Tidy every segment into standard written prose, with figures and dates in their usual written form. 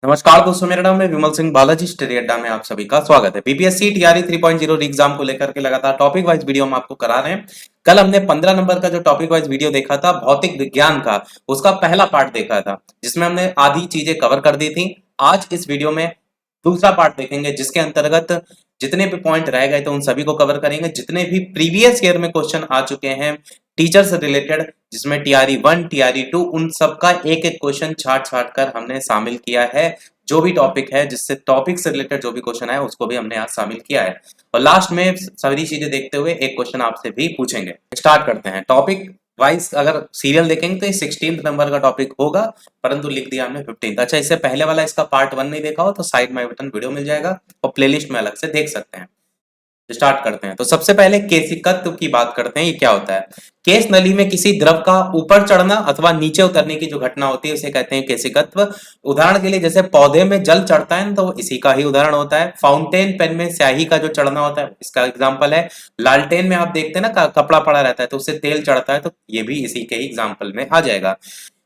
नमस्कार दोस्तों, मेरा नाम है विमल सिंह बालाजी। स्टडी अड्डा में आप सभी का स्वागत है। बीपीएससी टीआरई 3.0 एग्जाम को लेकर के लगातार टॉपिक वाइज वीडियो हम आपको करा रहे हैं। कल हमने 15 नंबर का जो टॉपिक वाइज वीडियो देखा था भौतिक विज्ञान का, उसका पहला पार्ट देखा था जिसमें हमने आधी चीजें कवर कर दी थी। आज इस वीडियो में दूसरा पार्ट देखेंगे जिसके अंतर्गत जितने भी पॉइंट रह गए थे उन सभी को कवर करेंगे। जितने भी प्रीवियस ईयर में क्वेश्चन आ चुके हैं टीचर से रिलेटेड, जिसमें टीआरई 1 टीआरई 2, उन सबका एक एक क्वेश्चन छाट छाट कर हमने शामिल किया है। जो भी टॉपिक है, जिससे टॉपिक से रिलेटेड जो भी क्वेश्चन है उसको भी हमने आज शामिल किया है। और लास्ट में सारी चीजें देखते हुए एक क्वेश्चन आपसे भी पूछेंगे। स्टार्ट करते हैं। टॉपिक वाइज अगर सीरियल देखेंगे तो ये 16 नंबर का टॉपिक होगा, परंतु लिख दिया हमने 15। अच्छा, इससे पहले वाला इसका पार्ट 1 नहीं देखा हो तो साइड में बटन वीडियो मिल जाएगा और प्लेलिस्ट में अलग से देख सकते हैं। स्टार्ट करते हैं। तो सबसे पहले केशिकत्व की बात करते हैं। ये क्या होता है? केश नली में किसी द्रव का ऊपर चढ़ना अथवा नीचे उतरने की जो घटना होती है उसे कहते हैं केशिकत्व। उदाहरण के लिए जैसे पौधे में जल चढ़ता है तो इसी का ही उदाहरण होता है। फाउंटेन पेन में स्याही का जो चढ़ना होता है इसका एग्जाम्पल है। लालटेन में आप देखते हैं ना कपड़ा पड़ा रहता है तो उससे तेल चढ़ता है, तो ये भी इसी के ही एग्जाम्पल में आ जाएगा।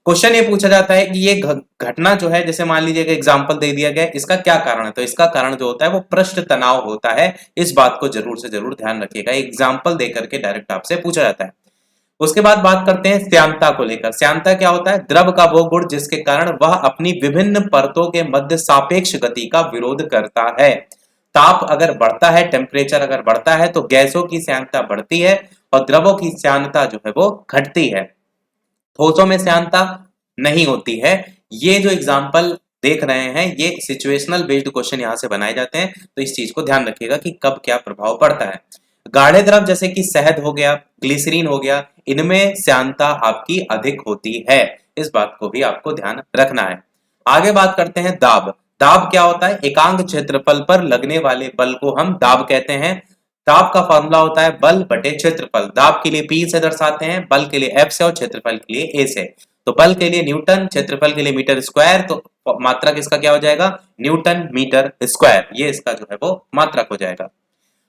क्वेश्चन ये पूछा जाता है कि ये घटना जो है, जैसे मान लीजिए एग्जाम्पल दे दिया गया, इसका क्या कारण है? तो इसका कारण जो होता है वो पृष्ठ तनाव होता है। इस बात को जरूर से जरूर ध्यान रखिएगा। एग्जाम्पल देकर के डायरेक्ट आपसे पूछा जाता है। उसके बाद बात करते हैं श्यानता को लेकर। श्यानता क्या होता है? द्रव का वो गुण जिसके कारण वह अपनी विभिन्न परतों के मध्य सापेक्ष गति का विरोध करता है। ताप अगर बढ़ता है, टेम्परेचर अगर बढ़ता है तो गैसों की श्यानता बढ़ती है और द्रवों की श्यानता जो है वो घटती है। ठोसों में श्यानता नहीं होती है। ये जो एग्जाम्पल देख रहे हैं ये सिचुएशनल बेस्ड क्वेश्चन यहां से बनाए जाते हैं, तो इस चीज को ध्यान रखिएगा कि कब क्या प्रभाव पड़ता है। गाढ़े द्रव जैसे कि शहद हो गया, ग्लिसरीन हो गया, इनमें श्यानता आपकी अधिक होती है। इस बात को भी आपको ध्यान रखना है। आगे बात करते हैं दाब। दाब क्या होता है? एकांक क्षेत्रफल पर लगने वाले बल को हम दाब कहते हैं। दाब का फॉर्मूला होता है बल बटे क्षेत्रफल। दाब के लिए P से दर्शाते हैं, बल के लिए F से और क्षेत्रफल के लिए A से। तो बल के लिए न्यूटन, क्षेत्रफल के लिए मीटर स्क्वायर, तो मात्रक इसका क्या हो जाएगा? Newton metre square. ये इसका जो है वो मात्रक हो जाएगा।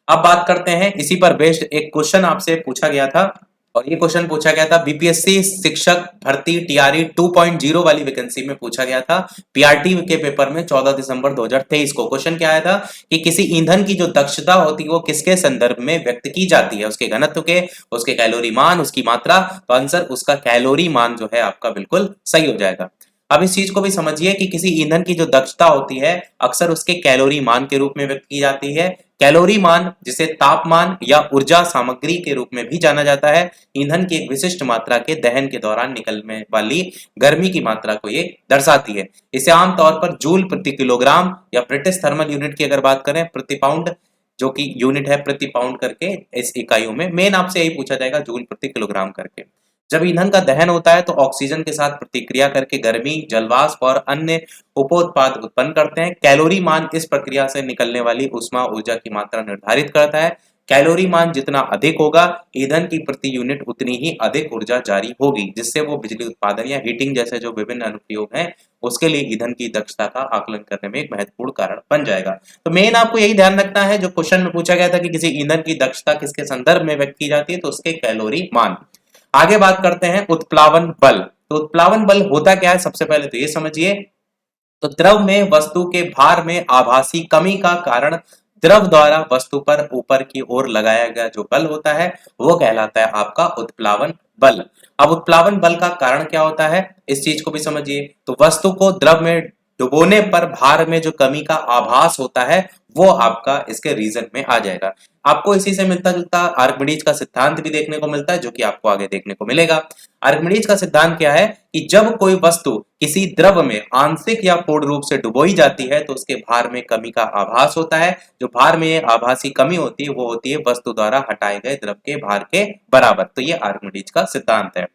अब बात करते हैं इसी पर बेस्ड एक क्वेश्चन आपसे पूछा गया था, और ये क्वेश्चन पूछा गया था बीपीएससी शिक्षक भर्ती टीआरई 2.0 वाली वैकेंसी में पूछा गया था पीआरटी के पेपर में 14 दिसंबर 2023 को। क्वेश्चन क्या आया था कि किसी ईंधन की जो दक्षता होती है वो किसके संदर्भ में व्यक्त की जाती है? उसके घनत्व के, उसके कैलोरी मान, उसकी मात्रा। तो आंसर उसका कैलोरी मान जो है आपका बिल्कुल सही हो जाएगा। अब इस चीज को भी समझिए कि किसी ईंधन की जो दक्षता होती है अक्सर उसके कैलोरी मान के रूप में व्यक्त की जाती है। कैलोरी मान जिसे तापमान या ऊर्जा सामग्री के रूप में भी जाना जाता है, ईंधन की एक विशिष्ट मात्रा के दहन के दौरान निकलने वाली गर्मी की मात्रा को ये दर्शाती है। इसे आमतौर पर जूल प्रति किलोग्राम या ब्रिटिश थर्मल यूनिट की अगर बात करें प्रति पाउंड, जो कि यूनिट है प्रति पाउंड करके, इस इकाइयों में मेन आपसे यही पूछा जाएगा जूल प्रति किलोग्राम करके। जब ईंधन का दहन होता है तो ऑक्सीजन के साथ प्रतिक्रिया करके गर्मी, जलवाष्प और अन्य उपोत्पाद उत्पन्न करते हैं। कैलोरी मान इस प्रक्रिया से निकलने वाली ऊष्मा ऊर्जा की मात्रा निर्धारित करता है। कैलोरी मान जितना अधिक होगा ईंधन की प्रति यूनिट उतनी ही अधिक ऊर्जा जारी होगी, जिससे वो बिजली उत्पादन या हीटिंग जैसे जो विभिन्न अनुप्रयोग हैं उसके लिए ईंधन की दक्षता का आकलन करने में एक महत्वपूर्ण कारण बन जाएगा। तो मेन आपको यही ध्यान रखना है, जो क्वेश्चन में पूछा गया था कि किसी ईंधन की दक्षता किसके संदर्भ में व्यक्त की जाती है, तो उसके कैलोरी मान। आगे बात करते हैं उत्प्लावन बल। तो उत्प्लावन बल होता क्या है? सबसे पहले तो ये समझिए, तो द्रव में वस्तु के भार में आभासी कमी का कारण द्रव द्वारा वस्तु पर ऊपर की ओर लगाया गया जो बल होता है वो कहलाता है आपका उत्प्लावन बल। अब उत्प्लावन बल का कारण क्या होता है इस चीज को भी समझिए। तो वस्तु को द्रव में डुबोने पर भार में जो कमी का आभास होता है वो आपका इसके रीजन में आ जाएगा। आपको इसी से मिलता जुलता आर्किमिडीज का सिद्धांत भी देखने को मिलता है, जो कि आपको आगे देखने को मिलेगा। आर्किमिडीज का सिद्धांत क्या है कि जब कोई वस्तु किसी द्रव में आंशिक या पूर्ण रूप से डुबोई जाती है तो उसके भार में कमी का आभास होता है। जो भार में आभासी कमी होती है वो होती है वस्तु द्वारा हटाए गए द्रव के भार के बराबर। तो ये आर्किमिडीज का सिद्धांत है।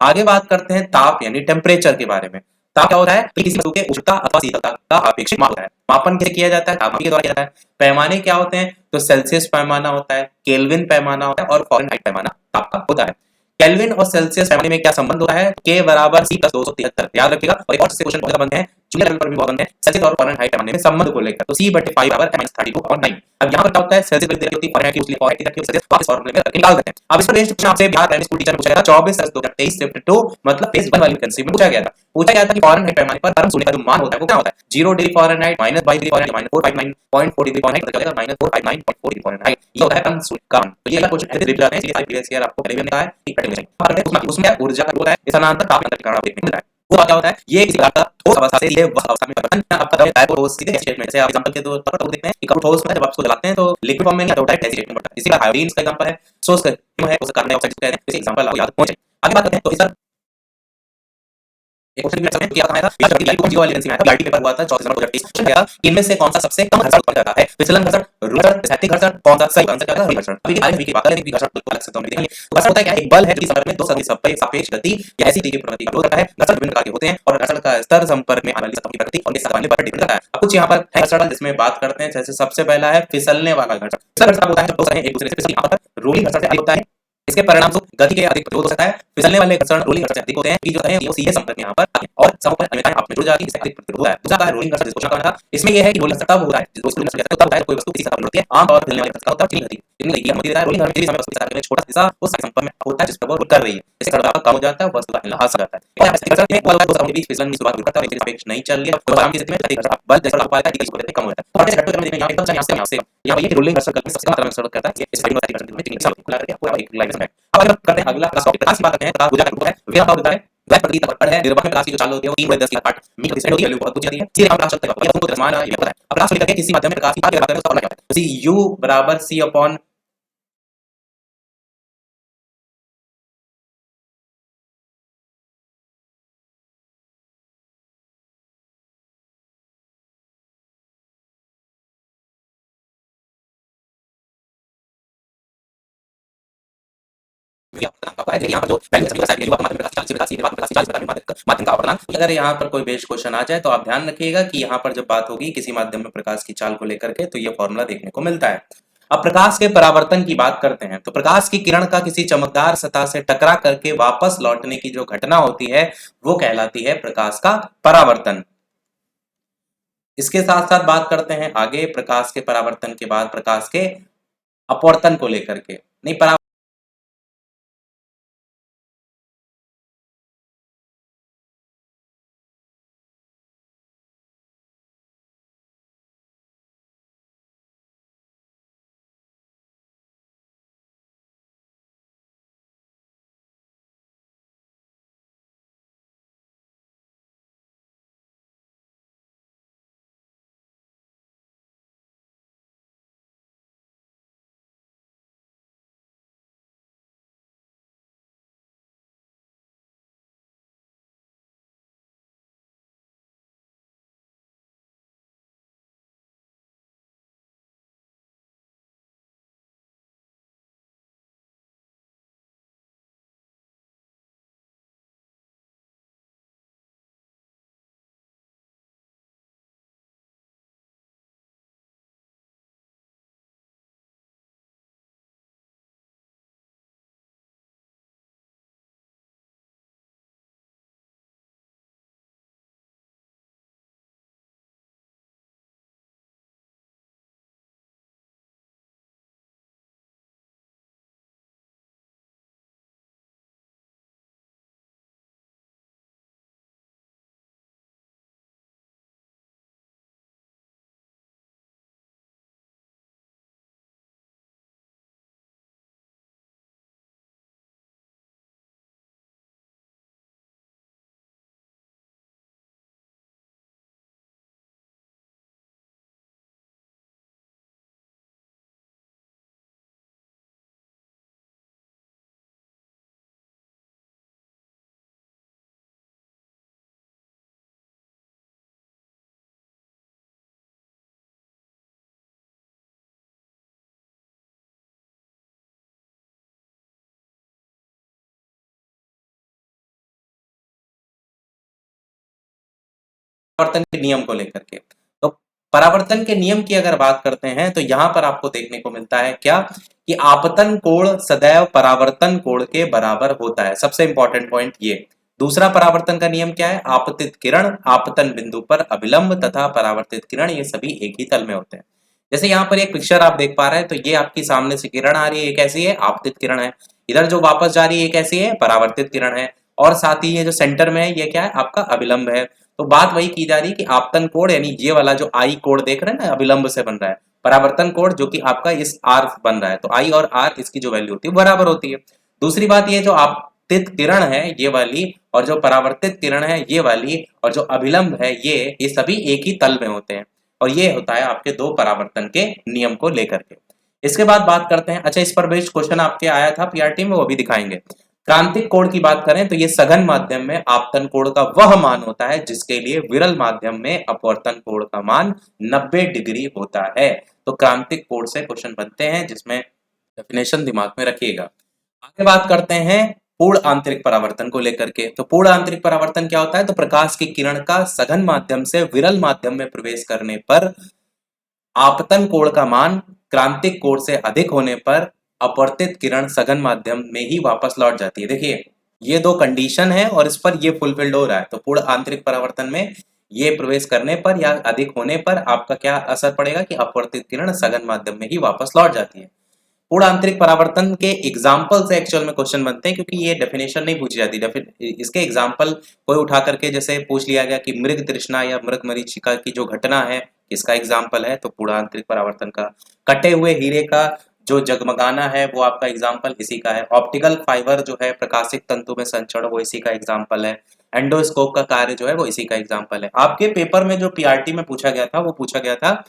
आगे बात करते हैं ताप यानी टेम्परेचर के बारे में। ताप क्या होता है? किसी वस्तु के उष्णता अथवा शीतलता का आपेक्षिक माप होता है। मापन कैसे किया जाता है? तापमान के द्वारा किया जाता है। पैमाने क्या होते हैं? तो सेल्सियस पैमाना होता है, केल्विन पैमाना होता है और फारेनहाइट पैमाना ताप का होता है। केल्विन और सेल्सियस पैमाने में क्या संबंध होता है? K बराबर C प्लस 273। याद रखिएगा। और एक और से क्वेश्चन बहुत बंद है, जूलियर लेवल पर भी बहुत है सेल्सियस और फॉरेनहाइट पैमाने में संबंध को लेकर। तो C/5 बराबर -32/9। अब यहाँ पर क्या होता है, सेल्सियस वैल्यू होती है, फॉरेनहाइट की उसकी फॉरेनहाइट की रखी है, सेल्सियस वापस फॉर्मूले में रख के निकाल देते हैं। अब इस पर बेस्ड क्वेश्चन आपसे बिहार प्राइमरी स्कूल टीचर ने पूछा गया था 24/10/2023 शिफ्ट 2 मतलब फेज 1 वाली वैकेंसी में पूछा गया था। पूछा गया था कि फॉरेनहाइट पैमाने पर गर्म सोने का जो मान होता है वो क्या होता है, 0 degree Fahrenheit -22 degree Fahrenheit -459.4 degree Fahrenheit मतलब क्या होगा -459.4 डिग्री फॉरेनहाइट। ये होता है गर्म सोने का मान। तो ये वाला क्वेश्चन ऐसे रिपीट आते हैं, इसलिए सारे प्रीवियस ईयर आपको पहले भी हमने कहा है कि पढ़ने चाहिए। उसमें ऊर्जा का होता है स्थानांतर ताप अंतर के कारण देखने को मिलता है। वो क्या होता है, ये किसी प्रकार का ठोस अवस्था से ये वह अवस्था में परिवर्तन आपका दम है वो सीधे स्टेट में, जैसे आप एग्जांपल के तौर पर देखते हैं कि कब ठोस होता है जब आप उसको जलाते हैं तो लिक्विड फॉर्म में नहीं आता, वो डायरेक्ट स्टेट में बढ़ता है। इसी का आयोडीन का एग्जांपल है, सोर्स का है उस कार्बन डाइऑक्साइड कहते हैं, इसी एग्जांपल आपको याद होना चाहिए। आगे बात करते हैं तो इस पर एक क्वेश्चन भी सकते हैं, क्या आया था बीआरटी लाइव जीरो वाली एजेंसी में आया था, बीआरटी पेपर हुआ था 24 दिसंबर 2023। क्वेश्चन क्या इनमें से कौन सा सबसे कम घर्षण उत्पन्न करता है, फिसलन घर्षण, रुल घर्षण, स्थैतिक घर्षण, कौन सा सही आंसर क्या है, रुल घर्षण। अभी आगे की बात करें, घर्षण को अलग से तो हम देखेंगे। तो घर्षण होता है क्या, एक बल है जो संपर्क में दो सदिश सापेक्ष गति या ऐसी की प्रवृत्ति का विरोध करता है। घर्षण विभिन्न प्रकार के होते हैं और घर्षण का स्तर संपर्क में आने वाली सतहों की प्रकृति और के साथ पर डिपेंड करता है। अब कुछ यहाँ पर है घर्षण जिसमें बात करते हैं, जैसे सबसे पहला है फिसलने वाला घर्षण। फिसलन घर्षण होता है जब दो सतहें एक दूसरे से फिसलती हैं, यहाँ पर रोलिंग घर्षण से अधिक होता है। इसके परिणामस्वरूप गति के अधिक प्रतिरोध हो सकता है। फिसलने वाले घर्षण रोलिंग घर्षण से अधिक होते हैं कि जो है वो सीधे संपर्क में यहाँ पर आते हैं और समूह पर अन्यताएं आपस में जुड़ जाती है, इससे अधिक प्रतिरोध होता है। दूसरा का है रोलिंग घर्षण, जिसको कहा था। इसमें यह है कि रोलिंग घर्षण तब होता है जिसको रोलिंग घर्षण कहते हैं, तब होता है कोई वस्तु किसी सतह पर होती है। आमतौर पर फिसलने वाले घर्षण का होता है चिकनी गति, चिकनी गति अनुमति देता है। रोलिंग घर्षण में समय वस्तु के साथ एक छोटा हिस्सा उस संपर्क में होता है जिस पर वो रोल कर रही है, इससे दबाव कम हो जाता है, वस्तु का हिलना आसान जाता है। और स्थैतिक घर्षण में दो सतहों के बीच फिसलन की शुरुआत करता है, एक सापेक्ष नहीं चल रही है तो आराम की स्थिति में स्थैतिक घर्षण बल जैसा लागू पाता है इसको कम हो जाता है। और ऐसे घटकों में देखिए यहाँ एकदम यहाँ से यहाँ ये रोलिंग घर्षण में सबसे कम घर्षण करता है, इस साइड में स्थैतिक घर्षण में चिकनी घर्षण खुला करके पूरा एक लाइन में। अब आगे करते हैं अगला प्रकाश की बात करते हैं। प्रकाश ऊर्जा का रूप है, वेग होता है, वह प्रति तत्पर है। निर्वात में प्रकाश की जो चाल होती है वो 3/10 की 8 मीटर सेकंड होती है, वैल्यू बहुत पूछी जाती है। सीधे हम प्रकाश चलते हैं, ये तुमको समान है, ये पता है। अब प्रकाश को लेकर के किसी माध्यम में प्रकाश की पाथ लगाते हैं तो क्या होता है, उसी u बराबर c अपॉन अगर यहाँ पर कोई बेस्ड क्वेश्चन आ जाए तो आप ध्यान रखिएगा कि यहाँ पर जब बात होगी किसी माध्यम में प्रकाश की चाल को लेकर के तो ये फॉर्मूला देखने को मिलता है। अब प्रकाश के परावर्तन की बात करते हैं तो प्रकाश की किरण का किसी चमकदार सतह से टकरा करके वापस लौटने की जो घटना होती है वो कहलाती है प्रकाश का परावर्तन। इसके साथ साथ बात करते हैं आगे प्रकाश के परावर्तन के बाद प्रकाश के अपवर्तन को लेकर के। नहीं परावर्तन के नियम को लेकर के, तो परावर्तन के नियम की अगर बात करते हैं तो यहां पर आपको देखने को मिलता है क्या कि आपतन कोण सदैव परावर्तन कोण के बराबर होता है। सबसे इंपॉर्टेंट पॉइंट ये दूसरा परावर्तन का नियम क्या है? आपतित किरण आपतन बिंदु पर अभिलंब तथा परावर्तित किरण ये सभी एक ही तल में होते हैं। जैसे यहाँ पर एक पिक्चर आप देख पा रहे हैं, तो ये आपकी सामने से किरण आ रही है, ये कैसी है? आपतित किरण है। इधर जो वापस जा रही है ये कैसी है? परावर्तित किरण है। और साथ ही ये जो सेंटर में है ये क्या है? आपका अभिलंब है। तो बात वही की जा रही है कि आपतन कोण यानी ये वाला जो आई कोण देख रहे हैं ना, अभिलंब से बन रहा है। परावर्तन कोण जो कि आपका इस आर बन रहा है, तो आई और आर इसकी जो वैल्यू होती है बराबर होती है। दूसरी बात ये जो आपतित किरण है ये वाली, और जो परावर्तित किरण है ये वाली, और जो अभिलंब है ये सभी एक ही तल में होते हैं। और ये होता है आपके दो परावर्तन के नियम को लेकर के। इसके बाद बात करते हैं, अच्छा इस पर बेस्ड क्वेश्चन आपके आया था पीआरटी में, वो भी दिखाएंगे। क्रांतिक कोण की बात करें तो ये सघन माध्यम में आपतन कोण का वह मान होता है जिसके लिए विरल माध्यम में अपवर्तन कोण का मान 90 डिग्री होता है। तो क्रांतिक कोण से क्वेश्चन बनते हैं, जिसमें डेफिनेशन दिमाग में रखिएगा। आगे बात करते हैं पूर्ण आंतरिक परावर्तन को लेकर के। तो पूर्ण आंतरिक परावर्तन क्या होता है? तो प्रकाश की किरण का सघन माध्यम से विरल माध्यम में प्रवेश करने पर आपतन कोण का मान क्रांतिक कोण से अधिक होने पर अपवर्तित किरण सघन माध्यम में ही वापस लौट जाती है। देखिए ये दो कंडीशन है और इस पर ये फुलफिल्ड हो रहा है। तो पूर्ण आंतरिक परावर्तन में ये प्रवेश करने पर या अधिक होने पर आपका क्या असर पड़ेगा कि अपवर्तित किरण सघन माध्यम में ही वापस लौट जाती है। पूर्ण आंतरिक परावर्तन के एग्जाम्पल से एक्चुअल में क्वेश्चन बनते हैं, क्योंकि ये डेफिनेशन नहीं पूछी जाती। इसके एग्जाम्पल कोई उठा करके जैसे पूछ लिया गया कि मृग तृष्णा या मृग मरीचिका की जो घटना है इसका एग्जाम्पल है, तो पूर्ण आंतरिक परावर्तन का। कटे हुए हीरे का जो जगमगाना है वो आपका एग्जाम्पल इसी का है। ऑप्टिकल फाइबर जो है प्रकाशिक तंतु में संचरण वो इसी का एग्जाम्पल है। एंडोस्कोप का कार्य जो है वो इसी का एग्जाम्पल है। आपके पेपर में जो पीआरटी में पूछा गया था वो पूछा गया था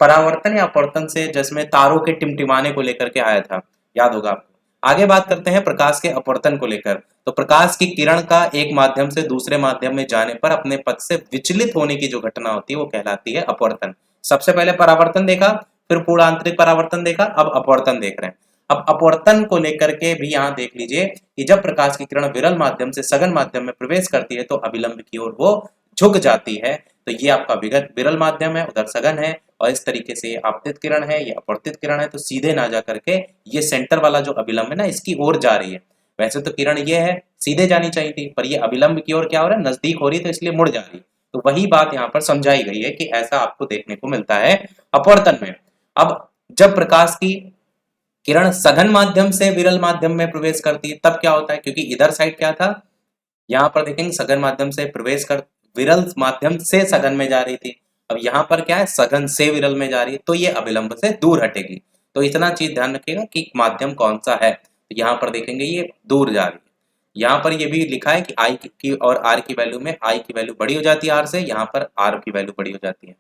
परावर्तन या अपवर्तन से, जिसमें तारों के टिमटिमाने को लेकर के आया था, याद होगा आपको। आगे बात करते हैं प्रकाश के अपवर्तन को लेकर। तो प्रकाश की किरण का एक माध्यम से दूसरे माध्यम में जाने पर अपने पथ से विचलित होने की जो घटना होती है वो कहलाती है अपवर्तन। सबसे पहले परावर्तन देखा, फिर पूर्ण आंतरिक परावर्तन देखा, अब अपवर्तन देख रहे हैं। अब अपवर्तन को लेकर के भी यहाँ देख लीजिए कि जब प्रकाश की किरण विरल माध्यम से सघन माध्यम में प्रवेश करती है तो अभिलंब की ओर वो झुक जाती है। तो ये आपका विरल माध्यम है, उधर सघन है, और इस तरीके से ये आपतित किरण है, ये अपवर्तित किरण है, तो सीधे ना जा करके ये सेंटर वाला जो अभिलंब है ना इसकी ओर जा रही है। वैसे तो किरण ये है सीधे जानी चाहिए थी, पर ये अभिलंब की ओर क्या हो रहा है, नजदीक हो रही है, तो इसलिए मुड़ जा रही है। तो वही बात यहाँ पर समझाई गई है कि ऐसा आपको देखने को मिलता है अपवर्तन में। अब जब प्रकाश की किरण सघन माध्यम से विरल माध्यम में प्रवेश करती है तब क्या होता है, क्योंकि इधर साइड क्या था, यहाँ पर देखेंगे सघन माध्यम से प्रवेश कर विरल माध्यम से सघन में जा रही थी। अब यहाँ पर क्या है, सघन से विरल में जा रही है, तो ये अभिलंब से दूर हटेगी। तो इतना चीज ध्यान रखिएगा कि माध्यम कौन सा है। तो यहाँ पर देखेंगे ये दूर जा रही है। यहाँ पर ये भी लिखा है कि आई की और आर की वैल्यू में आई की वैल्यू बड़ी हो जाती है आर से, यहाँ पर आर की वैल्यू बड़ी हो जाती है।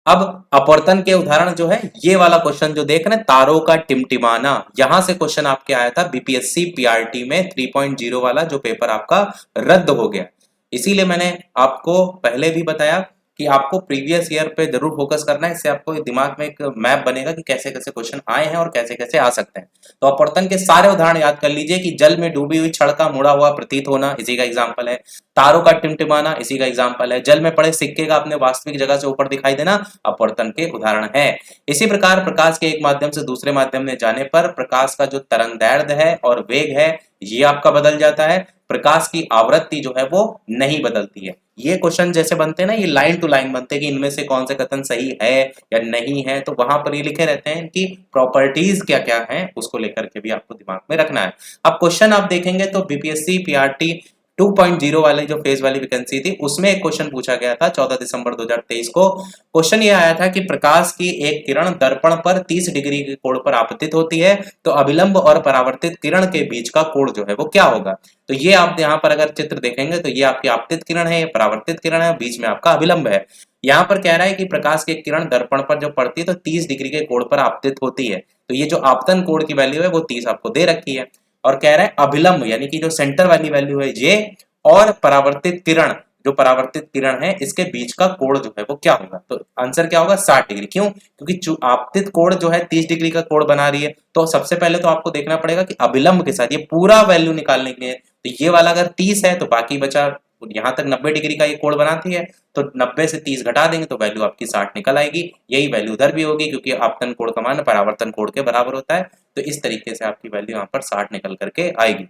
अब अपवर्तन के उदाहरण जो है ये वाला क्वेश्चन जो देख रहे हैं, तारों का टिमटिमाना, यहां से क्वेश्चन आपके आया था बीपीएससी पीआरटी में 3.0 वाला जो पेपर आपका रद्द हो गया। इसीलिए मैंने आपको पहले भी बताया कि आपको प्रीवियस ईयर पे जरूर फोकस करना है, इससे आपको दिमाग में एक मैप बनेगा कि कैसे कैसे क्वेश्चन आए हैं और कैसे कैसे आ सकते हैं। तो अपवर्तन के सारे उदाहरण याद कर लीजिए कि जल में डूबी हुई छड़ का मुड़ा हुआ प्रतीत होना इसी का एग्जाम्पल है, तारों का टिमटिमाना इसी का एग्जाम्पल है, जल में पड़े सिक्के का अपने वास्तविक जगह से ऊपर दिखाई देना अपवर्तन के उदाहरण है। इसी प्रकार प्रकाश के एक माध्यम से दूसरे माध्यम में जाने पर प्रकाश का जो तरंगदैर्ध्य है और वेग है ये आपका बदल जाता है, प्रकाश की आवृत्ति जो है वो नहीं बदलती है। ये क्वेश्चन जैसे बनते हैं ना, ये लाइन टू लाइन बनते हैं कि इनमें से कौन से कथन सही है या नहीं है, तो वहां पर ये लिखे रहते हैं कि प्रॉपर्टीज क्या क्या हैं, उसको लेकर के भी आपको दिमाग में रखना है। अब क्वेश्चन आप देखेंगे तो बीपीएससी पीआरटी 2.0 वाले जो फेज वाली वैकेंसी थी उसमें एक क्वेश्चन पूछा गया था 14 दिसंबर 2023 को। क्वेश्चन ये आया था कि प्रकाश की एक किरण दर्पण पर 30 डिग्री के कोण पर आपतित होती है, तो अभिलंब और परावर्तित किरण के बीच का कोण जो है वो क्या होगा। तो ये आप यहाँ पर अगर चित्र देखेंगे तो ये आपकी आपतित किरण है, ये परावर्तित किरण है, बीच में आपका अभिलंब है। यहाँ पर कह रहा है कि प्रकाश की किरण दर्पण पर जो पड़ती है तो 30 डिग्री के कोण पर आपतित होती है, तो ये जो आपतन कोण की वैल्यू है वो 30 आपको दे रखी है। और कह रहा है अभिलंब यानी कि जो सेंटर वाली वैल्यू है ये, और परावर्तित किरण जो परावर्तित किरण है इसके बीच का कोण जो है वो क्या होगा। तो आंसर क्या होगा, 60 डिग्री। क्यों, क्योंकि आपतित कोण जो है 30 डिग्री का कोण बना रही है, तो सबसे पहले तो आपको देखना पड़ेगा कि अभिलंब के साथ ये पूरा वैल्यू निकालने के लिए, तो ये वाला अगर 30 है तो बाकी बचा यहाँ तक 90 डिग्री का ये कोण बनाती है, तो 90 से 30 घटा देंगे तो वैल्यू आपकी 60 निकल आएगी। यही वैल्यू उधर भी होगी क्योंकि आपतन कोण का मान परावर्तन कोण के बराबर होता है, तो इस तरीके से आपकी वैल्यू यहाँ पर 60 निकल करके आएगी।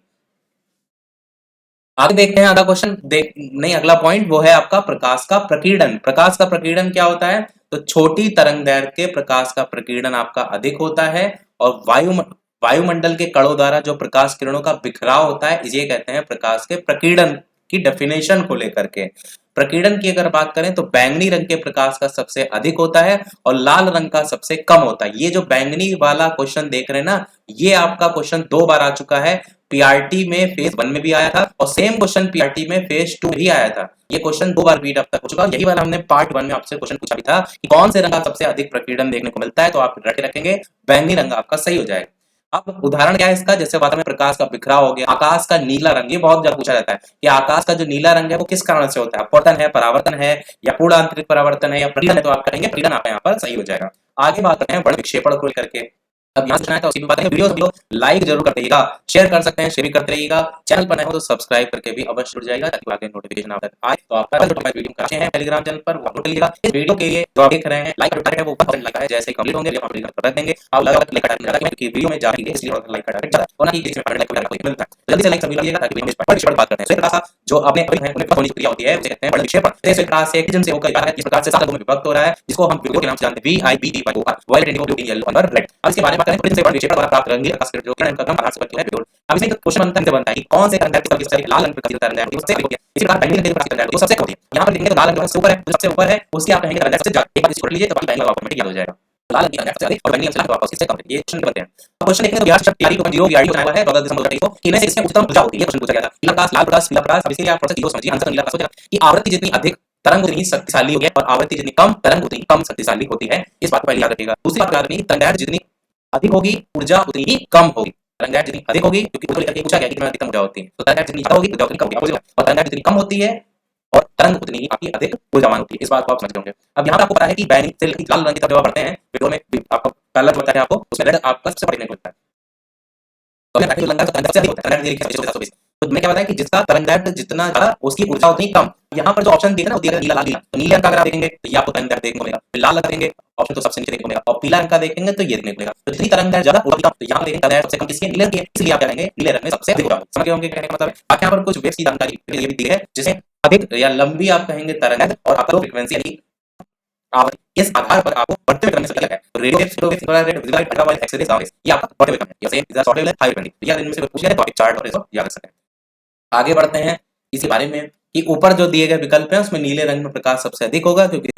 आगे देखते हैं अगला क्वेश्चन देख नहीं, अगला पॉइंट वो है आपका प्रकाश का प्रकीर्णन। प्रकाश का प्रकीर्णन क्या होता है? तो छोटी तरंग दैर्ध्य के प्रकाश का प्रकीर्णन आपका अधिक होता है, और वायुमंडल के कणों द्वारा जो प्रकाश किरणों का बिखराव होता है, इसे कहते हैं प्रकाश के प्रकीर्णन। की डेफिनेशन को लेकर के प्रकीर्णन की अगर बात करें तो बैंगनी रंग के प्रकाश का सबसे अधिक होता है और लाल रंग का सबसे कम होता है। ये जो बैंगनी वाला क्वेश्चन देख रहे हैं ना, ये आपका क्वेश्चन 2 बार आ चुका है। पीआरटी में फेज 1 में भी आया था और सेम क्वेश्चन पीआरटी में फेज 2 भी आया था। ये क्वेश्चन 2 बार रिपीट अब तक हो चुका है। यही वाला हमने पार्ट 1 में आपसे क्वेश्चन पूछा भी था कि कौन से रंग का सबसे अधिक प्रकीर्णन देखने को मिलता है, तो आप रट रखेंगे बैंगनी रंग आपका सही हो जाएगा। अब उदाहरण क्या है इसका? जैसे बात में प्रकाश का बिखराव हो गया, आकाश का नीला रंग, ये बहुत ज्यादा पूछा जाता है कि आकाश का जो नीला रंग है वो किस कारण से होता है? अपवर्तन है, परावर्तन है, या पूर्ण आंतरिक परावर्तन है, या प्रकीर्णन है? तो आप करेंगे प्रकीर्णन, आपका यहाँ पर सही हो जाएगा। आगे बात करते हैं बड़ विक्षेपण को लेकर के। अब यहाँ से उसकी भी बात है। वीडियो लाइक जरूर कर दीजिएगा, शेयर कर सकते हैं, शेयर भी करते रहिएगा। चैनल पर नए हो तो सब्सक्राइब करके भी अवश्य जुड़ जाएगा ताकि आगे नोटिफिकेशन आप तक आए। तो आपका वीडियो काफी है टेलीग्राम चैनल पर, अपलोड कर लीजिएगा। इस वीडियो के लिए जो आप देख रहे हैं लाइक बटन है वो ऊपर लगा है, जैसे कंप्लीट होंगे आप कर देंगे। आप लगा लाइक बटन लगा क्योंकि वीडियो में जा रही है इसलिए लाइक बटन ज्यादा होना कि जिसमें लाइक कोई मिलता है। जल्दी से लाइक सभी लीजिएगा ताकि वीडियो में बड़े विषय पर बात करते हैं। तो एक प्रकार जो अपने अभी है उन्हें होने की क्रिया होती है, उसे कहते हैं बड़े विक्षेपण। जैसे प्रकार से एक से होकर इस प्रकार से 7 में विभक्त हो रहा है, जिसको हम वीडियो के नाम से जानते हैं VIBD violet, indigo, blue, green, yellow और रेड। अब इसके बारे में बात करें तो इनसे बड़े विक्षेपण द्वारा प्राप्त रंगीन प्रकाश जो किरण का क्रम आधार से है विरोध। अब इसमें क्वेश्चन बनता है कि कौन से तरंग दैर्ध्य की लाल रंग प्रकाशित तरंग दैर्ध्य उससे अधिक होती है। इसी प्रकार बैंगनी रंग की प्रकाशित तरंग दैर्ध्य वो सबसे कम होती है। यहाँ पर देखेंगे तो लाल रंग जो है सबसे ऊपर है, जो सबसे ऊपर है उसकी आप कहेंगे तरंग दैर्ध्य सबसे ज्यादा। एक बार इसको पढ़ लीजिए तो बाकी बैंगनी ऑटोमेटिक याद हो जाएगा। लाल रंग की तरंग दैर्ध्य सबसे अधिक और बैंगनी रंग से वापस इससे कम है। ये क्वेश्चन बनते हैं। अब क्वेश्चन देखेंगे तो बिहार शिक्षक तैयारी 2.0 वीआरडी को बनाया हुआ है 14 दिसंबर 2023 को। इनमें से किसमें उच्चतम ऊर्जा होती है? ये क्वेश्चन पूछा गया था। नीला प्रकाश, लाल प्रकाश, पीला प्रकाश। अब इसके लिए आप प्रोसेस को समझिए। आंसर नीला प्रकाश हो जाएगा कि आवृत्ति जितनी अधिक तरंग उतनी ही शक्तिशाली होगी और आवृत्ति जितनी कम तरंग उतनी कम शक्तिशाली होती है। इस बात को पहले याद रखिएगा। दूसरी बात याद रखिए, तरंग दैर्ध्य जितनी अधिक होगी ऊर्जा उतनी ही कम होगी। तरंग दैर्ध्य जितनी अधिक होगी, क्योंकि ऊपर लेकर पूछा गया कि कितना अधिकतम ऊर्जा होती है, तो तरंग दैर्ध्य जितनी ज्यादा होगी ऊर्जा उतनी कम होगी। और तरंग दैर्ध्य जितनी कम होती है और तरंग उतनी ही आपकी अधिक ऊर्जावान होती है। इस बात को आप समझ होंगे। अब यहाँ पे आपको पता है कि बैंगनी से लाल रंग की तरफ जब आप बढ़ते हैं वीडियो में आपका पहला जो बताया आपको उसमें रेड आपका सबसे बड़ा होता है। तो हमने लंका का तरंग सबसे अधिक होता है, तरंग दैर्ध्य देखिए 720। तो मैं क्या बताया कि जिसका तरंग दैर्ध्य जितना ज्यादा उसकी ऊर्जा उतनी कम। यहाँ पर जो ऑप्शन दिया ना वो दिया नीला लाल नीला, तो नीले रंग का अगर आप देखेंगे तो ये आपको तरंग दैर्ध्य देखने को मिलेगा। फिर लाल देखेंगे ऑप्शन तो सबसे नीचे देखने को मिलेगा, और पीला रंग का देखेंगे तो ये देखने को मिलेगा। तो जितनी तरंग दैर्ध्य ज्यादा उतनी कम, तो यहाँ देखेंगे तरंग दैर्ध्य सबसे कम किसकी है? नीले रंग की है, इसलिए आप क्या कहेंगे नीले रंग में सबसे अधिक होगा। समझ गए होंगे कहने का मतलब है। बाकी यहाँ पर कुछ वेव्स की जानकारी ये भी दी है, जिसे अधिक या लंबी आप कहेंगे तरंग दैर्ध्य और आपका फ्रीक्वेंसी यानी आवृत्ति, इस आधार पर आपको बढ़ते हुए क्रम में सभी है। तो radio waves, photo waves, infrared, visible, ultraviolet, x-ray, gamma rays, ये आपका बढ़ते हुए क्रम है। जैसे इधर शॉर्ट वेव है, हाई फ्रीक्वेंसी। या इनमें से पूछ लिया है तो आप एक चार्ट और ये सब याद रख सकते हैं। आगे बढ़ते हैं इसी बारे में कि ऊपर जो दिए गए विकल्प हैं उसमें नीले रंग में प्रकाश सबसे अधिक होगा, क्योंकि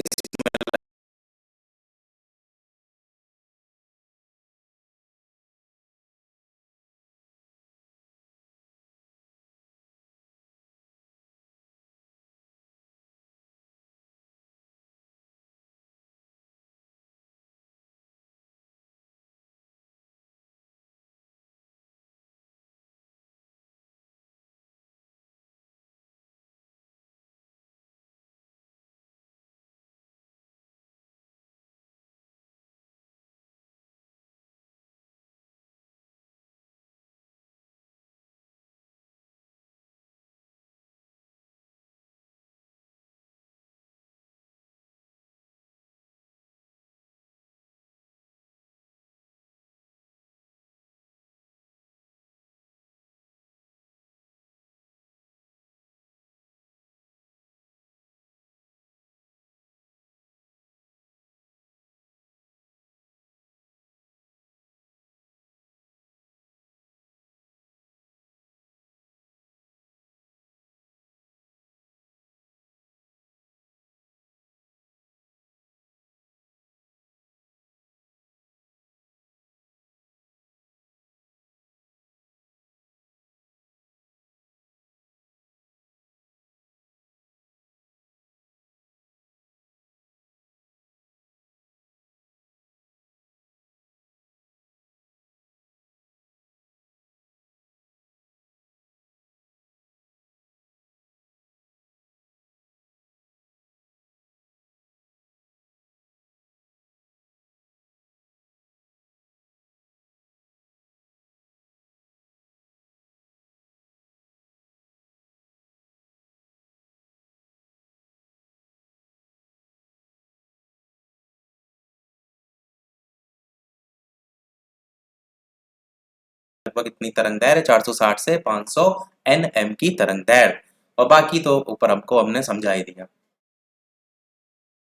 लगभग इतनी तरंग दैर्घ्य है, 460 से 500 nm की तरंग दैर्घ्य, और बाकी तो ऊपर हमने समझा ही दिया।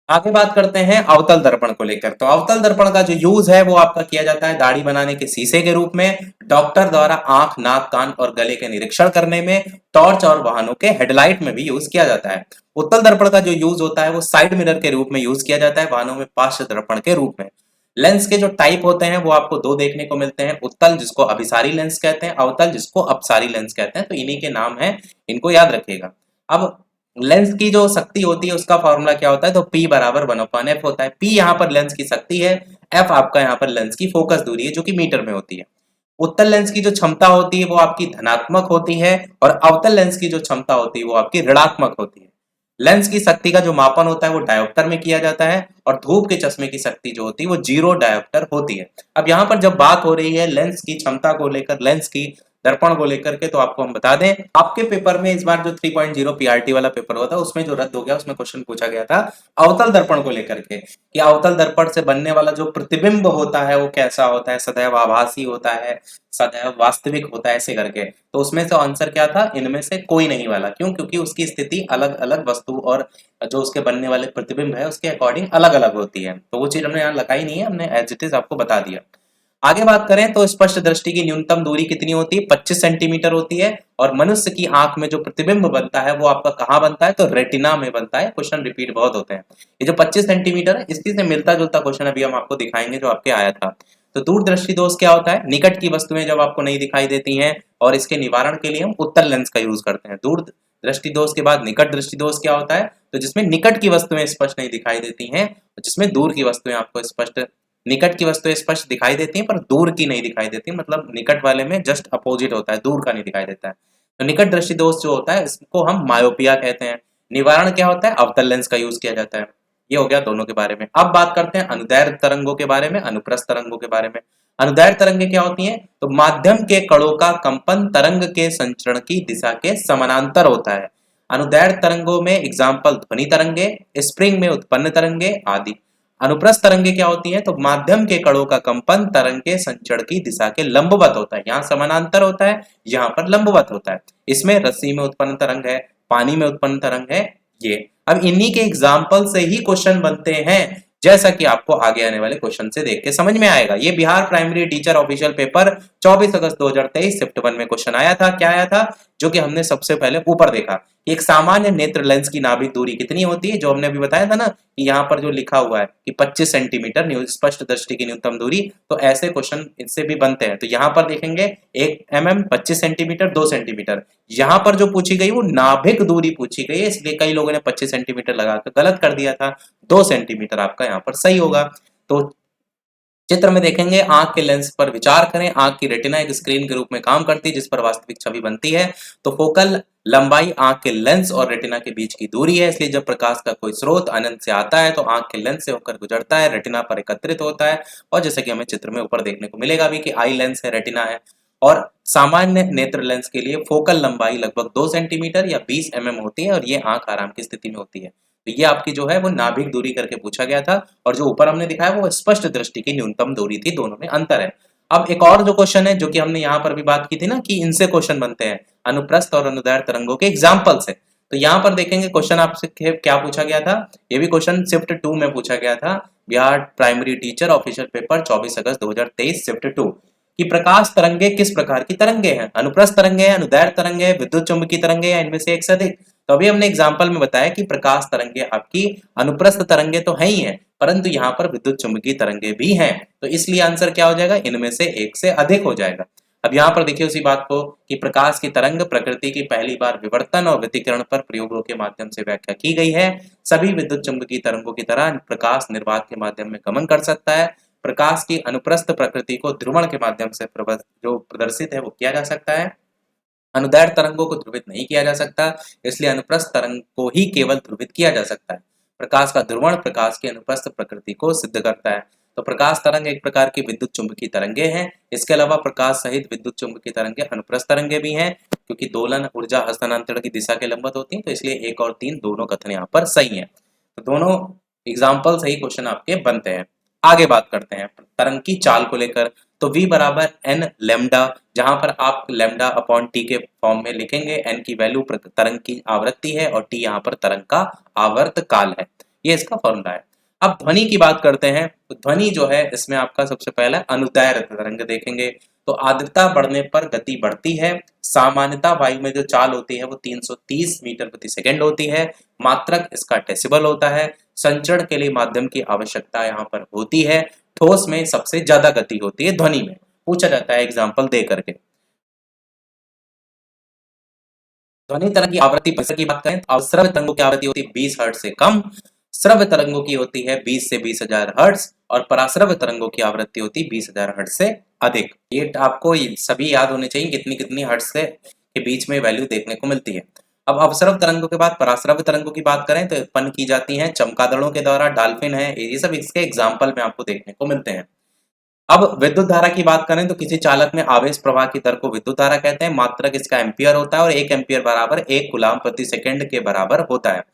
आगे बात करते हैं अवतल दर्पण को लेकर। तो अवतल दर्पण का जो यूज है वो आपका किया जाता है दाढ़ी बनाने के शीशे के रूप में, डॉक्टर द्वारा आंख, नाक, कान और गले के निरीक्षण करने में, टॉर्च और वाहनों के हेडलाइट में भी यूज किया जाता है। उत्तल दर्पण का जो यूज होता है वो साइड मिरर के रूप में यूज किया जाता है, वाहनों में पार्श्व दर्पण के रूप में। लेंस के जो टाइप होते हैं वो आपको दो देखने को मिलते हैं, उत्तल जिसको अभिसारी लेंस कहते हैं, अवतल जिसको अपसारी लेंस कहते हैं। तो इन्हीं के नाम है, इनको याद रखिएगा। अब लेंस की जो शक्ति होती है उसका फॉर्मूला क्या होता है, तो P बराबर 1/f होता है। P यहाँ पर लेंस की शक्ति है, F आपका यहाँ पर लेंस की फोकस दूरी है जो कि मीटर में होती है। उत्तल लेंस की जो क्षमता होती है वो आपकी धनात्मक होती है, और अवतल लेंस की जो क्षमता होती है वो आपकी ऋणात्मक होती है। लेंस की शक्ति का जो मापन होता है वो डायोप्टर में किया जाता है, और धूप के चश्मे की शक्ति जो होती है वो 0 डायोप्टर होती है। अब यहाँ पर जब बात हो रही है लेंस की क्षमता को लेकर, लेंस की दर्पण को लेकर के, तो आपको हम बता दें आपके पेपर में इस बार जो 3.0 पीआरटी वाला पेपर हुआ था उसमें जो रद्द हो गया उसमें क्वेश्चन पूछा गया था अवतल दर्पण को लेकर के, कि अवतल दर्पण से बनने वाला जो प्रतिबिंब होता है वो कैसा होता है, सदैव आभासी होता है, सदैव वास्तविक होता है, ऐसे करके। तो उसमें से आंसर क्या था, इनमें से कोई नहीं वाला। क्यों? क्योंकि उसकी स्थिति अलग अलग वस्तु और जो उसके बनने वाले प्रतिबिंब है उसके अकॉर्डिंग अलग अलग होती है। तो वो चीज हमने यहाँ लगाई नहीं है, हमने एज इट इज आपको बता दिया। आगे बात करें तो स्पष्ट दृष्टि की न्यूनतम दूरी कितनी होती है, 25 सेंटीमीटर होती है। और मनुष्य की आंख में जो प्रतिबिंब बनता है वो आपका कहाँ बनता है, तो रेटिना में बनता है। क्वेश्चन रिपीट बहुत होते हैं। ये जो 25 सेंटीमीटर है इसी से मिलता जुलता क्वेश्चन अभी हम आपको दिखाएंगे जो आपके आया था। तो दूरदृष्टि दोष क्या होता है, निकट की वस्तुएं जब आपको नहीं दिखाई देती हैं, और इसके निवारण के लिए हम उत्तल लेंस का यूज करते हैं। दूर दृष्टि दोष के बाद निकट दृष्टि दोष क्या होता है, तो जिसमें निकट की वस्तुएं स्पष्ट नहीं दिखाई देती हैं, जिसमें दूर की वस्तुएं आपको स्पष्ट, निकट की वस्तुएं स्पष्ट दिखाई देती हैं पर दूर की नहीं दिखाई देती, मतलब निकट वाले में जस्ट अपोजिट होता है, दूर का नहीं दिखाई देता है। तो निकट दृष्टि दोष जो होता है इसको हम मायोपिया कहते हैं। निवारण क्या होता है, अवतल लेंस का यूज किया जाता है। ये हो गया दोनों के बारे में। अब बात करते हैं अनुदैर्घ्य तरंगों के बारे में, अनुप्रस्थ तरंगों के बारे में। अनुदैर्घ्य तरंगें क्या होती हैं, तो माध्यम के कणों का कंपन तरंग के संचरण की दिशा के समानांतर होता है। अनुदैर्घ्य तरंगों में एग्जाम्पल ध्वनि तरंगे, स्प्रिंग में उत्पन्न तरंगे आदि। अनुप्रस्थ तरंगे क्या होती हैं, तो माध्यम के कणों का कंपन तरंग के संचरण की दिशा के लंबवत होता है। यहाँ समानांतर होता है, यहाँ पर लंबवत होता है। इसमें रस्सी में उत्पन्न तरंग है, पानी में उत्पन्न तरंग है। ये अब इन्हीं के एग्जाम्पल से ही क्वेश्चन बनते हैं, जैसा कि आपको आगे आने वाले क्वेश्चन से देख के समझ में आएगा। ये Bihar primary teacher official paper 24 अगस्त 2023 शिफ्ट 1 में क्वेश्चन आया था। क्या आया था, जो कि हमने सबसे पहले ऊपर देखा, एक सामान्य नेत्र लेंस की नाभिक दूरी कितनी होती है, जो हमने अभी बताया था ना कि यहाँ पर जो लिखा हुआ है कि 25 सेंटीमीटर स्पष्ट दृष्टि की न्यूनतम दूरी। तो ऐसे क्वेश्चन इससे भी बनते हैं। तो यहाँ पर देखेंगे 1 mm 25 सेंटीमीटर 2 सेंटीमीटर, यहाँ पर जो पूछी गई वो नाभिक दूरी पूछी गई है, इसलिए कई लोगों ने 25 सेंटीमीटर लगाकर गलत कर दिया था। 2 सेंटीमीटर आपका यहाँ पर सही होगा। तो चित्र में देखेंगे आंख के लेंस पर विचार करें। आंख की रेटिना एक स्क्रीन के रूप में काम करती है जिस पर वास्तविक छवि बनती है। तो फोकल लंबाई आंख के लेंस और रेटिना के बीच की दूरी है, इसलिए जब प्रकाश का कोई स्रोत अनंत से आता है तो आंख के लेंस से होकर गुजरता है, रेटिना पर एकत्रित होता है। और जैसे कि हमें चित्र में ऊपर देखने को मिलेगा भी कि आई लेंस है, रेटिना है। और सामान्य नेत्र लेंस के लिए फोकल लंबाई लगभग 2 सेंटीमीटर या 20 mm होती है, और ये आंख आराम की स्थिति में होती है। तो ये आपकी जो है वो नाभिक दूरी करके पूछा गया था, और जो ऊपर हमने दिखाया वो स्पष्ट दृष्टि की न्यूनतम दूरी थी, दोनों में अंतर है। अब एक और जो क्वेश्चन है जो कि हमने यहाँ पर भी बात की थी ना कि इनसे क्वेश्चन बनते हैं, अनुप्रस्थ और अनुदैर्घ्य तरंगों के एग्जाम्पल से। तो यहाँ पर देखेंगे क्वेश्चन आपसे क्या पूछा गया था, ये भी क्वेश्चन शिफ्ट 2 में पूछा गया था, Bihar primary teacher official paper 24 अगस्त 2023 शिफ्ट 2, कि प्रकाश तरंगे किस प्रकार की तरंगे हैं, अनुप्रस्थ तरंगे, अनुदैर्घ्य तरंगे, विद्युत चुंबकीय तरंगे, या इनमें से एक से अधिक। तो अभी हमने एग्जाम्पल में बताया कि प्रकाश तरंगे आपकी अनुप्रस्थ तरंगे तो है ही है, परंतु यहाँ पर विद्युत चुंबकीय तरंगे भी हैं। तो इसलिए आंसर क्या हो जाएगा, इनमें से एक से अधिक हो जाएगा। अब यहाँ पर देखिए उसी बात को कि प्रकाश की तरंग प्रकृति की पहली बार विवर्तन और व्यतिकरण पर प्रयोगों के माध्यम से व्याख्या की गई है। सभी विद्युत चुंबकीय तरंगों की तरह प्रकाश निर्वात के माध्यम में गमन कर सकता है। प्रकाश की अनुप्रस्थ प्रकृति को ध्रुवण के माध्यम से जो प्रदर्शित है वो किया जा सकता है। अनुदैर्घ्य तरंगों को ध्रुवित नहीं किया जा सकता, इसलिए अनुप्रस्थ तरंग को ही केवल ध्रुवित किया जा सकता है। प्रकाश का ध्रुवण प्रकाश की अनुप्रस्थ प्रकृति को सिद्ध करता है। तो प्रकाश तरंग एक प्रकार की विद्युत चुंबकीय तरंगे हैं। इसके अलावा प्रकाश सहित विद्युत चुंबकीय तरंगे अनुप्रस्थ तरंगे भी हैं, क्योंकि दोलन ऊर्जा हस्तांतरण की दिशा के लंबवत होती है। तो इसलिए 1 और 3 दोनों कथन यहाँ पर सही है। तो दोनों एग्जाम्पल सही क्वेश्चन आपके बनते हैं। आगे बात करते हैं तरंग की चाल को लेकर। तो v बराबर n लैम्डा, जहां पर आप लैम्डा अपॉन टी के फॉर्म में लिखेंगे। n की वैल्यू तरंग की आवृत्ति है और t यहाँ पर तरंग का आवर्त काल है। ये इसका फॉर्मूला है। अब ध्वनि की बात करते हैं, तो ध्वनि जो है इसमें आपका सबसे पहला अनुदैर्घ्य तरंग देखेंगे। तो आर्द्रता बढ़ने पर गति बढ़ती है। सामान्यता वायु में जो चाल होती है वो 330 मीटर प्रति सेकंड होती है। मात्रक इसका डेसिबल होता है। संचरण के लिए माध्यम की आवश्यकता यहाँ पर होती है। ठोस में सबसे ज्यादा गति होती है ध्वनि में, पूछा जाता है एग्जाम्पल दे करके। ध्वनि तरंग की आवृत्ति की बात करें तो अवस्रव तरंगों की आवृत्ति होती है 20 हर्ट्ज से कम, श्रव्य तरंगों की होती है 20 से 20,000 हर्ट्ज और पराश्रव्य तरंगों की आवृत्ति होती है 20,000 हर्ट्ज से अधिक। ये आपको सभी याद होने चाहिए कितनी कितनी हर्ट्ज से के बीच में वैल्यू देखने को मिलती है। अब अवस्रव तरंगों के बाद पराश्रव्य तरंगों की बात करें तो उत्पन्न की जाती है चमगादड़ों के द्वारा, डॉल्फिन है, ये सब इसके एग्जाम्पल में आपको देखने को मिलते हैं। अब विद्युत धारा की बात करें तो किसी चालक में आवेश प्रवाह की दर को विद्युत धारा कहते हैं। मात्रक इसका एम्पियर होता है और 1 एम्पियर बराबर 1 कूलाम प्रति सेकंड के बराबर होता है।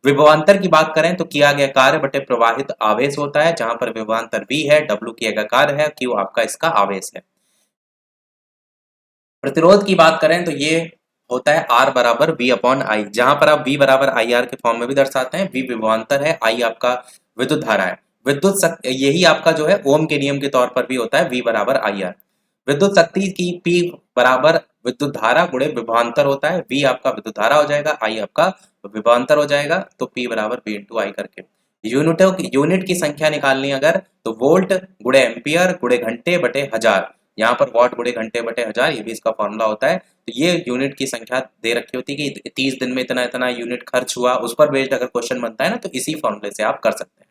विभवांतर की बात करें तो किया गया कार्य बटे प्रवाहित आवेश होता है, जहां पर विभवांतर V है, W किया गया कार्य है, Q आपका इसका आवेश है। प्रतिरोध की बात करें तो ये होता है R बराबर V अपॉन आई, जहां पर आप V बराबर IR के फॉर्म में भी दर्शाते हैं। V विभवांतर है, I आपका विद्युत धारा है। यही आपका जो है ओम के नियम के तौर पर भी होता है V बराबर IR। विद्युत शक्ति की P बराबर विद्युत धारा गुणे विभवांतर होता है। V आपका विद्युत धारा हो जाएगा, I आपका विभवांतर हो जाएगा, तो P बराबर V इंटू आई करके। यूनिट की संख्या निकालनी अगर तो वोल्ट गुणे एम्पियर गुणे घंटे बटे हजार, यहाँ पर वॉट गुणे घंटे बटे हजार, ये भी इसका फॉर्मूला होता है। तो ये यूनिट की संख्या दे रखी होती है कि 30 दिन में इतना इतना यूनिट खर्च हुआ, उस पर बेस्ड अगर क्वेश्चन बनता है ना तो इसी फॉर्मूले से आप कर सकते हैं।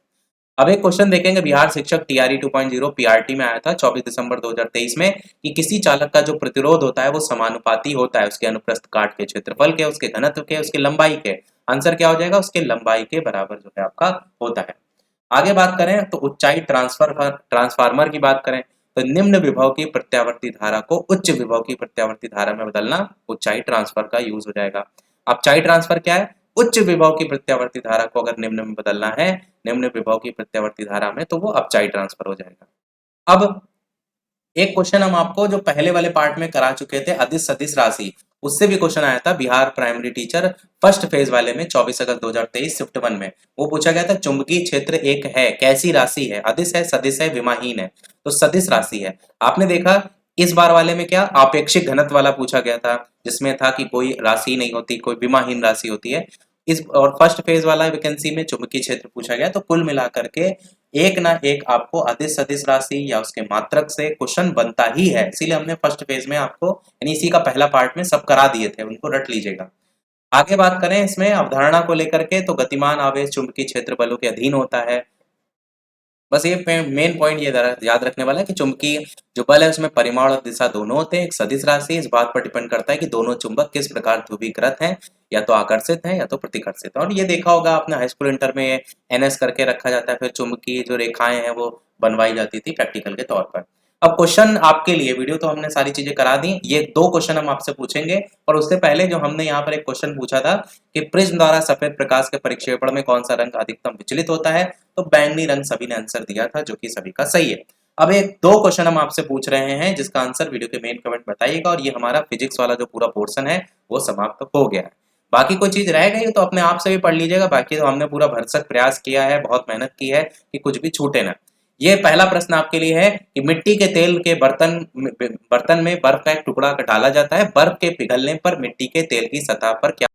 अब एक क्वेश्चन देखेंगे बिहार शिक्षक टीआरई 2.0 पीआरटी में आया था 24 दिसंबर 2023 में कि किसी चालक का जो प्रतिरोध होता है वो समानुपाती होता है उसके अनुप्रस्थ काट के क्षेत्रफल के, उसके घनत्व के, उसके लंबाई के। आंसर क्या हो जाएगा? उसके लंबाई के बराबर जो है आपका होता है। आगे बात करें तो ऊंचाई ट्रांसफार्मर की बात करें तो निम्न विभव की प्रत्यावर्ती धारा को उच्च विभव की प्रत्यावर्ती धारा में बदलना ऊंचाई ट्रांसफर का यूज हो जाएगा। अपचाई ट्रांसफर क्या है? उच्च विभव की प्रत्यावर्ती धारा को अगर निम्न में बदलना है, निम्न विभव की प्रत्यावर्ती धारा में, तो वो अपचाई ट्रांसफर हो जाएगा। अब एक क्वेश्चन हम आपको जो पहले वाले पार्ट में करा चुके थे अदिश सदिश राशि, उससे भी क्वेश्चन आया था Bihar primary teacher first phase वाले में 24 अगस्त 2023 शिफ्ट 1 में। वो पूछा गया था चुंबकीय क्षेत्र एक है, कैसी राशि है? अदिश है, सदिश है, विमाहीन है, तो सदिश राशि है। आपने देखा इस बार वाले में क्या आपेक्षिक घनत्व वाला पूछा गया था, जिसमें था कि कोई राशि नहीं होती, कोई विमाहीन राशि होती है। इस और फर्स्ट फेज वाला वैकेंसी में चुंबकीय क्षेत्र पूछा गया। तो कुल मिलाकर के एक ना एक आपको अदिश सदिश राशि या उसके मात्रक से क्वेश्चन बनता ही है, इसीलिए हमने फर्स्ट फेज में आपको यानी इसी का पहला पार्ट में सब करा दिए थे, उनको रट लीजिएगा। आगे बात करें इसमें अवधारणा को लेकर के तो गतिमान आवेश चुंबकीय क्षेत्र बलों के अधीन होता है। बस ये मेन पॉइंट ये याद रखने वाला है कि चुंबकीय जो बल है उसमें परिमाण और दिशा दोनों होते हैं। एक सदिश राशि इस बात पर डिपेंड करता है कि दोनों चुंबक किस प्रकार ध्रुवीकृत हैं, या तो आकर्षित हैं या तो प्रतिकर्षित। और ये देखा होगा आपने हाई स्कूल इंटर में एनएस करके रखा जाता है, फिर चुंबकीय जो रेखाएं हैं वो बनवाई जाती थी प्रैक्टिकल के तौर पर। अब क्वेश्चन आपके लिए, वीडियो तो हमने सारी चीजें करा दी, ये 2 क्वेश्चन हम आपसे पूछेंगे। और उससे पहले जो हमने यहाँ पर एक क्वेश्चन पूछा था कि प्रिज्म द्वारा सफेद प्रकाश के परिक्षेपण में कौन सा रंग अधिकतम विचलित होता है, तो बैंगनी रंग सभी ने आंसर दिया था, जो कि सभी का सही है। अब एक 2 क्वेश्चन हम आपसे पूछ रहे हैं जिसका आंसर वीडियो के मेन कमेंट बताइएगा। और ये हमारा फिजिक्स वाला जो पूरा पोर्शन है वो समाप्त हो गया है। बाकी कोई चीज रह गई तो अपने आप से भी पढ़ लीजिएगा। बाकी तो हमने पूरा भरसक प्रयास किया है, बहुत मेहनत की है कि कुछ भी छूटे ना। ये पहला प्रश्न आपके लिए है कि मिट्टी के तेल के बर्तन में बर्फ का एक टुकड़ा डाला जाता है, बर्फ के पिघलने पर मिट्टी के तेल की सतह पर क्या